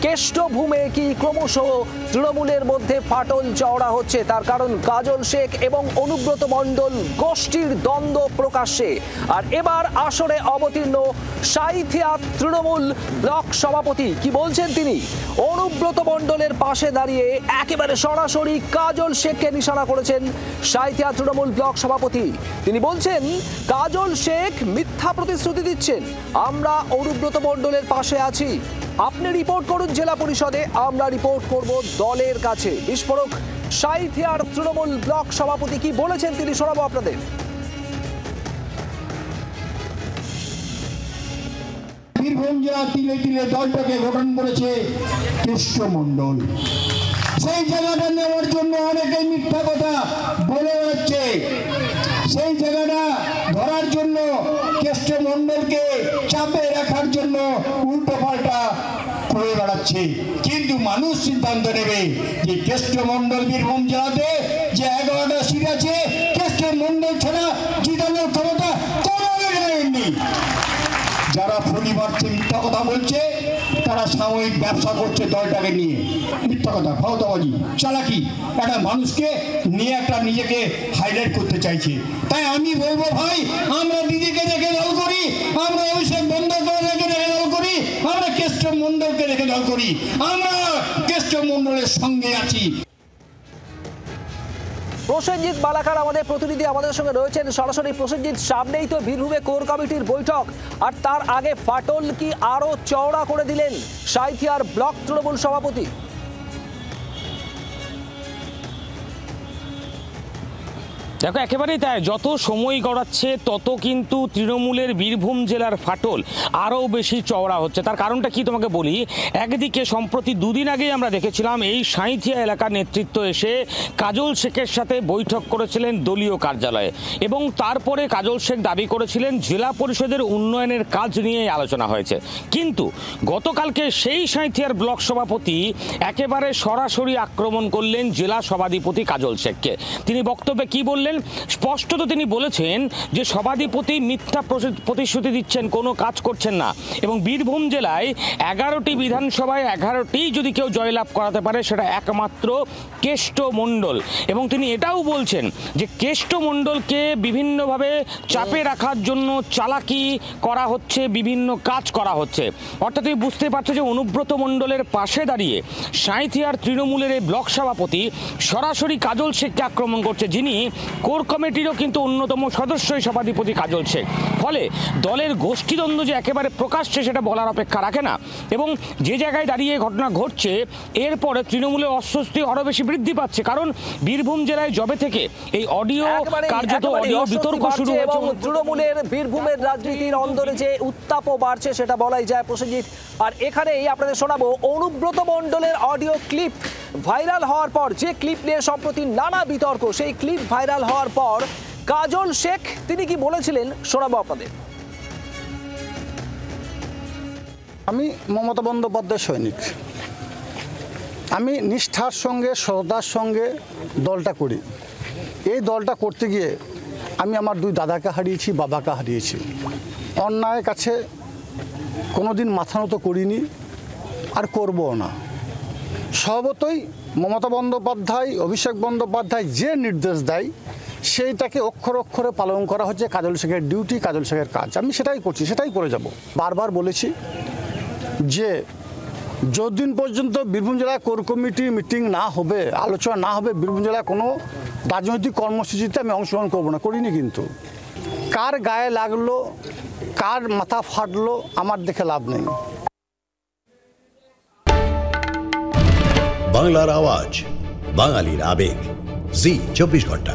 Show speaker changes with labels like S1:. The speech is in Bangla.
S1: কেষ্টভূমে কি ক্রমশ তৃণমূলের মধ্যে ফাটল চওড়া হচ্ছে, তার কারণ কাজল শেখ এবং অনুব্রত মণ্ডল গোষ্ঠীর দ্বন্দ্ব প্রকাশ্যে। আর এবার আসরে অবতীর্ণ সাঁইথিয়া তৃণমূল ব্লক সভাপতি, কি বলছেন তিনি? অনুব্রত মণ্ডলের পাশে দাঁড়িয়ে একেবারে সরাসরি কাজল শেখকে নিশানা করেছেন সাঁইথিয়া তৃণমূল ব্লক সভাপতি। তিনি বলছেন কাজল শেখ মিথ্যা প্রতিশ্রুতি দিচ্ছেন, আমরা অনুব্রত মণ্ডলের পাশে আছি। আপনি রিপোর্ট করুন জেলা পরিষদে, আমরা রিপোর্ট করব দলের কাছে। বিস্ফোরক সাঁইথিয়ার তৃণমূল ব্লক সভাপতি কি বলেছেন তিনি শোনাবো আপনাদের।
S2: বীরভূম জেলা তিলে তিলে দলটাকে গঠন করেছে কেষ্ট মণ্ডল। সেই জায়গাটা নেওয়ার জন্য অনেকেই মিথ্যা কথা বলে যাচ্ছে। সেই জায়গাটা ধরার জন্য কেষ্ট মণ্ডলকে চাপে রাখার জন্য উল্টো পাল্টা করে বেড়াচ্ছে। কিন্তু মানুষ সিদ্ধান্ত নেবে যে কেষ্ট মণ্ডল বীরভূম জেলাতে যে 11টা সিট আছে, কেষ্ট মণ্ডল ছাড়া জিতানোর ক্ষমতা কোনো নেই। যারা ফলি মারছে, মিথ্যা কথা বলছে, তারা সাময়িক ব্যবসা করছে দলটাকে নিয়ে। মিথ্যা কথা, ফাউতাবাজি, চালাকি, একটা মানুষকে নিয়ে একটা নিজেকে হাইলাইট করতে চাইছে। তাই আমি বলবো ভাই, আমরা দিদিকে দেখে দল করি, আমরা অভিষেক বন্দ্যোপাধ্যায়কে দেখে দল করি, আমরা কেষ্ট মণ্ডলকে দেখে দল করি, আমরা কেষ্ট মণ্ডলের সঙ্গে আছি।
S1: প্রসেনজিৎ বালাকার আমাদের প্রতিনিধি আমাদের সঙ্গে রয়েছেন সরাসরি। প্রসেনজিৎ, সামনেই তো বীরভূমে কোর কমিটির বৈঠক, আর তার আগে ফাটল কি আরো চওড়া করে দিলেন সাঁইথিয়ার ব্লক তৃণমূল সভাপতি?
S3: দেখো, একেবারেই তাই। যত সময় গড়াচ্ছে তত কিন্তু তৃণমূলের বীরভূম জেলার ফাটল আরও বেশি চওড়া হচ্ছে। তার কারণটা কি তোমাকে বলি। একদিকে সম্প্রতি দুদিন আগেই আমরা দেখেছিলাম এই সাঁইথিয়া এলাকার নেতৃত্ব এসে কাজল শেখের সাথে বৈঠক করেছিলেন দলীয় কার্যালয়ে, এবং তারপরে কাজল শেখ দাবি করেছিলেন জেলা পরিষদের উন্নয়নের কাজ নিয়ে আলোচনা হয়েছে। কিন্তু গতকালকে সেই সাঁইথিয়ার ব্লক সভাপতি একেবারে সরাসরি আক্রমণ করলেন জেলা সভাধিপতি কাজল শেখকে। তিনি বক্তব্যে কি বললেন? স্পষ্টত তিনি বলেছেন যে সভাধিপতি মিথ্যা প্রতিশ্রুতি দিচ্ছেন, কোনো কাজ করছেন না, এবং বীরভূম জেলায় 11টি বিধানসভায় 11টি যদি কেউ জয়লাভ করাতে পারে সেটা একমাত্র কেষ্ট মণ্ডল। এবং তিনি এটাও বলছেন যে কেষ্ট মণ্ডলকে বিভিন্নভাবে চাপে রাখার জন্য চালাকি করা হচ্ছে, বিভিন্ন কাজ করা হচ্ছে। অর্থাৎ তুমি বুঝতে পারছো যে অনুব্রত মণ্ডলের পাশে দাঁড়িয়ে সাঁইথিয়ার তৃণমূলের এই ব্লক সভাপতি সরাসরি কাজল শেখকে আক্রমণ করছে, যিনি কোর কমিটিরও কিন্তু অন্যতম সদস্যই সভাধিপতি কাজল শেখ। ফলে দলের গোষ্ঠীদ্বন্দ্ব যে একেবারে প্রকাশ্যে সেটা বলার অপেক্ষা রাখে না। এবং যে জায়গায় দাঁড়িয়ে ঘটনা ঘটছে, এরপরে তৃণমূলের অস্বস্তি আরো বেশি বৃদ্ধি পাচ্ছে। কারণ বীরভূম জেলায় জবে থেকে এই অডিও কার্যত অডিও বিতর্ক শুরু হয়েছে,
S1: এবং তৃণমূলের বীরভূমের রাজনীতির অন্দরে যে উত্তাপও বাড়ছে সেটা বলাই যায় প্রসেনজিৎ। আর এখানেই আপনাদের শোনাবো অনুব্রত মণ্ডলের অডিও ক্লিপ ভাইরাল হওয়ার পর, যে ক্লিপ নিয়ে সম্প্রতি নানা বিতর্ক, সেই ক্লিপ ভাইরাল হওয়ার পর কাজল শেখ তিনি কি বলেছিলেন শোনাবো আপনাদের।
S4: আমি মমতা বন্দ্যোপাধ্যায় সৈনিক, আমি নিষ্ঠার সঙ্গে শ্রদ্ধার সঙ্গে দলটা করি। এই দলটা করতে গিয়ে আমি আমার দুই দাদাকে হারিয়েছি, বাবাকে হারিয়েছি। অন্যায়ের কাছে কোনোদিন মাথা নত করিনি, আর করবও না। স্বভাবতই মমতা বন্দ্যোপাধ্যায়, অভিষেক বন্দ্যোপাধ্যায় যে নির্দেশ দেয় সেইটাকে অক্ষর অক্ষরে পালন করা হচ্ছে কাজল শেখের ডিউটি, কাজল শেখের কাজ। আমি সেটাই করছি, সেটাই করে যাব। বারবার বলেছি যে যতদিন পর্যন্ত বীরভূম জেলায় কোর কমিটি মিটিং না হবে, আলোচনা না হবে, বীরভূম জেলায় কোনো রাজনৈতিক কর্মসূচিতে আমি অংশগ্রহণ করব না। করিনি। কিন্তু কার গায়ে লাগলো, কার মাথা ফাটলো, আমার দেখে লাভ নেই।
S5: বাংলার আওয়াজ, বাঙালির আবেগ, জি 24 ঘন্টা।